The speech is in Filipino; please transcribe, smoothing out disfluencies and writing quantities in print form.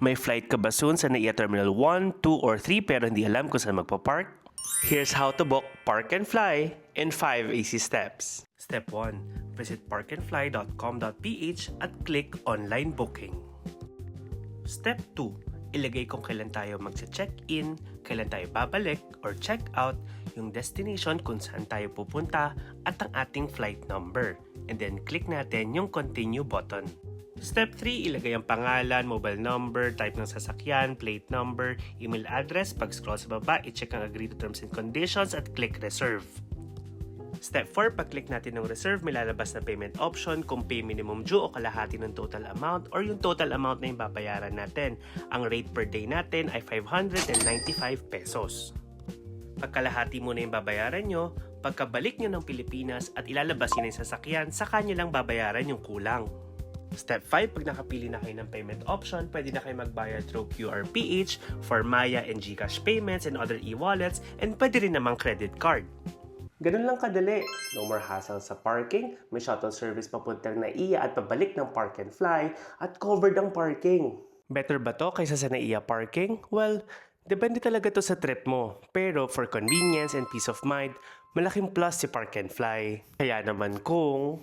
May flight ka ba soon sa NAIA Terminal 1, 2, or 3 pero hindi alam kung saan magpapark? Here's how to book Park and Fly in 5 easy steps. Step 1. Visit parkandfly.com.ph at click Online Booking. Step 2. Ilagay kung kailan tayo magsa-check-in, kailan tayo babalik or check-out, yung destination kung saan tayo pupunta at ang ating flight number. And then click natin yung Continue button. Step 3, ilagay ang pangalan, mobile number, type ng sasakyan, plate number, email address. Pag scroll sa baba, i-check ang agree to terms and conditions at click reserve. Step 4, pag-click natin ng reserve, may lalabas na payment option kung pay minimum due o kalahati ng total amount or yung total amount na yung babayaran natin. Ang rate per day natin ay 595 pesos. Pagkalahati mo na yung babayaran nyo, pagkabalik nyo ng Pilipinas at ilalabas nyo na yung sasakyan, saka nyo lang babayaran yung kulang. Step 5, pag nakapili na kayo ng payment option, pwede na kayo magbayad through QRPH, for Maya and GCash payments and other e-wallets, and pwede rin namang credit card. Ganun lang kadali. No more hassle sa parking, may shuttle service papuntang NAIA at pabalik ng Park and Fly, at covered ang parking. Better ba to kaysa sa NAIA parking? Well, depende talaga to sa trip mo. Pero for convenience and peace of mind, malaking plus si Park and Fly. Kaya naman kung